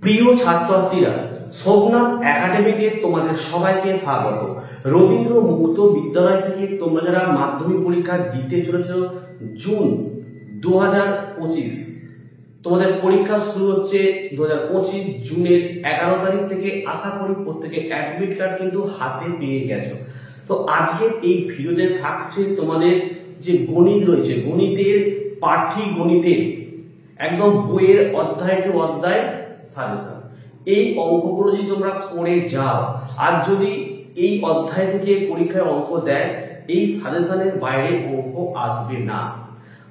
প্রিয় ছাত্রছাত্রীরা, সোমনাথ একাডেমিতে তোমাদের সবাইকে স্বাগত। রবীন্দ্র মুক্ত বিদ্যালয় থেকে তোমরা যারা মাধ্যমিক পরীক্ষা দিতে চলেছ জুন 2025, তোমাদের পরীক্ষা শুরু হচ্ছে 2025 জুনের 11 তারিখ থেকে। আশা করি প্রত্যেকে অ্যাডমিট কার্ড কিন্তু হাতে পেয়ে গেছো। তো আজকে এই ভিডিওতে থাকছে তোমাদের যে গণিত রয়েছে, গণিতের পাঠ্যগণিতের একদম বইয়ের অধ্যায় টু অধ্যায় সাজেশন। এই অঙ্কগুলো যদি তোমরা করে যাও, আর যদি এই অধ্যায় থেকে পরীক্ষায় অঙ্ক দেয়, এই সাজেশনের বাইরে অঙ্ক আসবে না।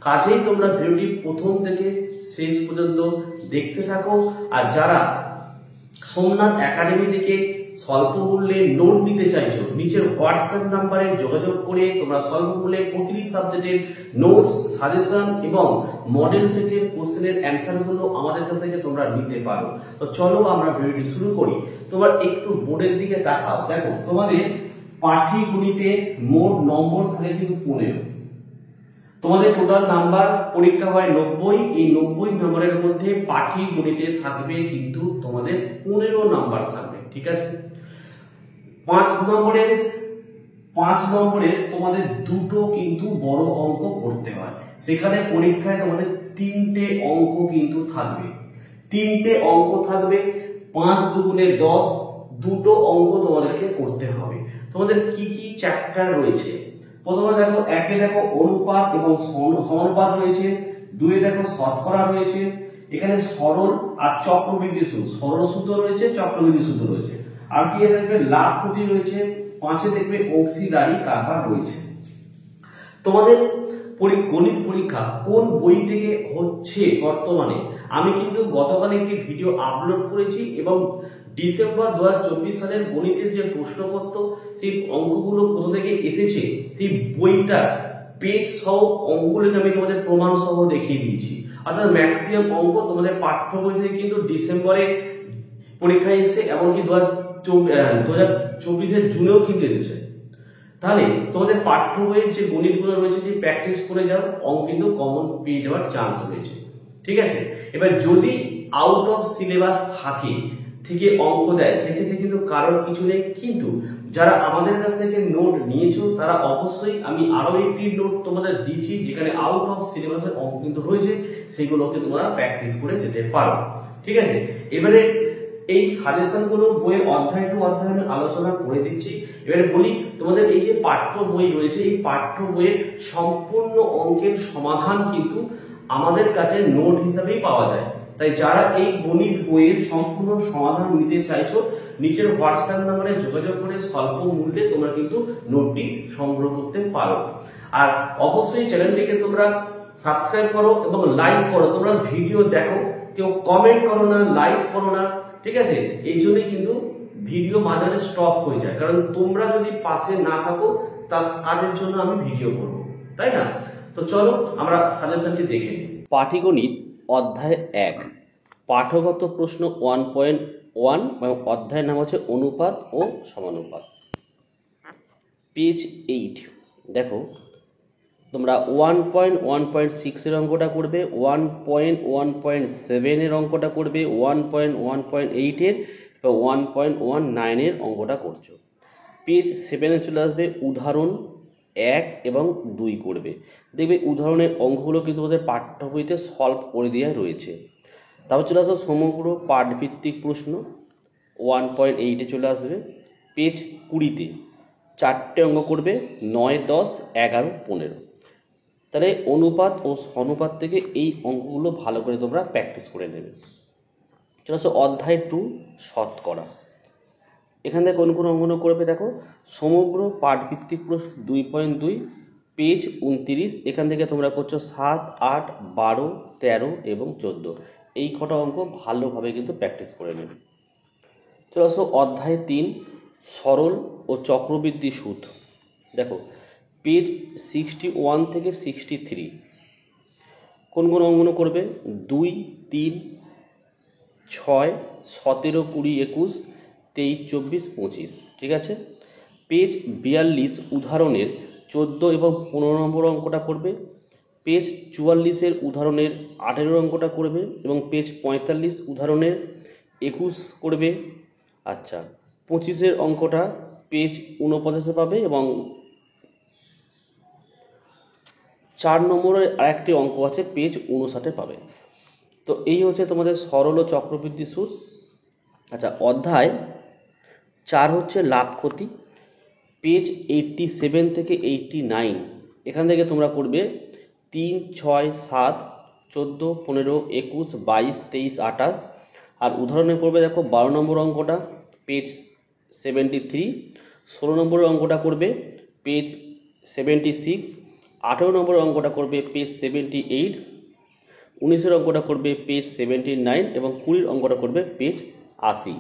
কাজেই তোমরা ভিডিওটি প্রথম থেকে শেষ পর্যন্ত দেখতে থাকো। আর যারা সোমনাথ একাডেমি থেকে স্বল্প মূল্যে নোট নিতে চাইছো, নিচের হোয়াটসঅ্যাপ নাম্বারে যোগাযোগ করে তোমরা স্বল্প মূল্যে প্রতিটি সাবজেক্টের নোটস, সাজেশন এবং মডেল সেটের কোশ্চেনের অ্যান্সারগুলো আমাদের কাছ থেকে তোমরা নিতে পারো। তো চলো আমরা ভিডিওটি শুরু করি। তোমরা একটু বোর্ডের দিকে তাকাও। দেখো, তোমাদের পাঠ্যগণিতে মোট নম্বর থাকে কিন্তু 15। তোমাদের টোটাল নাম্বার পরীক্ষা হয় 90। এই 90 নম্বরের মধ্যে পাঠ্যগণিতে থাকবে কিন্তু তোমাদের 15 নাম্বার থাকবে, ঠিক আছে। 5 নম্বরের তোমাদের দুটো কিন্তু বড় অঙ্ক করতে হয়। সেখানে পরীক্ষায় তোমাদের 3টে অঙ্ক কিন্তু থাকবে, 3টে অঙ্ক থাকবে। 5 দুগুণে 10, দুটো অঙ্ক তোমাদেরকে করতে হবে। তোমাদের কি কি চ্যাপ্টার রয়েছে? প্রথমে দেখো, একে দেখো অনুপাত এবং সমানুপাত রয়েছে। 2 দেখো শতকরা রয়েছে। এখানে সরল আর চক্রবৃদ্ধি সূত্র, সরল সূত্র রয়েছে, চক্রবৃদ্ধি সূত্র রয়েছে। আর কি দেখবে, লাভ ক্ষতি রয়েছে। 5 দেখবে অংশীদারি কারবার রয়েছে। তোমাদের গণিত পরীক্ষা কোন বই থেকে হচ্ছে বর্তমানে আমি কিন্তু গতকাল একটি ভিডিও আপলোড করেছি, এবং ডিসেম্বর 2024 সালের গণিতের যে প্রশ্নপত্র, সেই অঙ্কগুলো কোথা থেকে এসেছে সেই বইটা পেজ সহ অঙ্কগুলোকে আমি তোমাদের প্রমাণ সহ দেখিয়ে দিয়েছি। অর্থাৎ ম্যাক্সিমাম অঙ্ক তোমাদের পাঠ্য বই থেকে কিন্তু ডিসেম্বরে পরীক্ষায় এসেছে, এমনকি 2024 জুনেও কিন্তু এসেছে। তাহলে তোমাদের পাঠ্য বইয়ের যে গণিতগুলো রয়েছে, যে প্র্যাকটিস করে যাও, অঙ্ক কিন্তু কমন পেয়ে যাওয়ার চান্স রয়েছে, ঠিক আছে। এবার যদি আউট অফ সিলেবাস থেকে অঙ্ক দেয়, সেক্ষেত্রে কিন্তু কারোর কিছু নেই। কিন্তু যারা আমাদের কাছ থেকে নোট নিয়েছো, তারা অবশ্যই, আমি আরো একটি নোট তোমাদের দিচ্ছি যেখানে আউট অফ সিলেবাসের অঙ্ক কিন্তু রয়েছে, সেগুলোকে তোমরা প্র্যাকটিস করে যেতে পারো, ঠিক আছে। এবারে এই সাজেশনগুলো বইয়ের অধ্যায় টু অধ্যায় আমি আলোচনা করে দিচ্ছি। এবারে বলি, তোমাদের এই যে পাঠ্য বই রয়েছে, এই পাঠ্য বইয়ের সম্পূর্ণ অঙ্কের সমাধান কিন্তু আমাদের কাছে নোট হিসাবেই পাওয়া যায়। তাই যারা এই গণিত বইয়ের সম্পূর্ণ সমাধান নিতে চাইছো, নিচের হোয়াটসঅ্যাপ নাম্বারে যোগাযোগ করে স্বল্প মূল্যে তোমরা কিন্তু নোটটি সংগ্রহ করতে পারো। আর অবশ্যই চ্যানেলটিকে তোমরা সাবস্ক্রাইব করো এবং লাইক করো। তোমরা ভিডিও দেখো, কেউ কমেন্ট করো না, লাইক করো না, ঠিক আছে। এই জন্যই কিন্তু ভিডিও মাঝে স্টপ হয়ে যায়, কারণ তোমরা যদি পাশে না থাকো, তা কাজের জন্য আমি ভিডিও করব, তাই না? তো চলো আমরা সাজেশনটি দেখে নিই। পাটিগণিত অধ্যায় 1, পাঠগত প্রশ্ন 1.1 এবং অধ্যায়ের নাম হচ্ছে অনুপাত ও সমানুপাত। পেজ 8 দেখো, তোমরা 1.1.6 এর অঙ্কটা করবে, 1.1.7 এর অঙ্কটা করবে, 1.1.8 এর বা 1.19 এর অঙ্কটা করছো। পেজ 7 চলে আসবে, উদাহরণ 1 এবং 2 করবে। দেখবে উদাহরণের অঙ্কগুলো কিন্তু তোমাদের পাঠ্য বইতে সলভ করে দেওয়া রয়েছে। তারপর চলে আসবে সমগ্র পাঠভিত্তিক প্রশ্ন, 1.8 চলে আসবে। পেজ 20 4টে অঙ্ক করবে, 9, 10, 11, 15। তাহলে অনুপাত ও সমানুপাত থেকে এই অঙ্কগুলো ভালো করে তোমরা প্র্যাকটিস করে নেবে। চলে আসো অধ্যায় 2, শতকরা। এখান থেকে কোন কোন অঙ্কগুলো করবে দেখো, সমগ্র পাঠভিত্তিক প্রশ্ন 2.2, পেজ 29। এখান থেকে তোমরা করছো 7, 8, 12, 13 এবং 14। এই কটা অঙ্ক ভালোভাবে কিন্তু প্র্যাকটিস করে নেবে। চলে আসো অধ্যায় 3, সরল ও চক্রবৃদ্ধি সুদ। দেখো পেজ 61 থেকে 63। কোন কোন অঙ্কগুলো করবে, 2, 3, 6, 17, 20, 21, 23, 24, 25, ঠিক আছে। পেজ 42 উদাহরণের 14 এবং 15 নম্বর অঙ্কটা করবে। পেজ 44 উদাহরণের 18 অঙ্কটা করবে এবং পেজ 45 উদাহরণের 21 করবে। আচ্ছা, 25-এর অঙ্কটা পেজ 49-এ পাবে এবং 4 নম্বরের আরেকটি অঙ্ক আছে পেজ 59-এ পাবে। তো এই হচ্ছে তোমাদের সরল ও চক্রবৃদ্ধি সুদ। আচ্ছা, অধ্যায় 4 হচ্ছে লাভ ক্ষতি, পেজ 87 থেকে 89। এখান থেকে তোমরা করবে 3, 6, 7, 14, 15, 21, 22, 23, 28। আর উদাহরণে করবে দেখো 12 নম্বর অঙ্কটা পেজ 73, 16 নম্বরের অঙ্কটা করবে পেজ 76, 18 নম্বরের অঙ্কটা করবে পেজ 78, 19-এর অঙ্কটা করবে পেজ 79 এবং 20-এর অঙ্কটা করবে পেজ 80।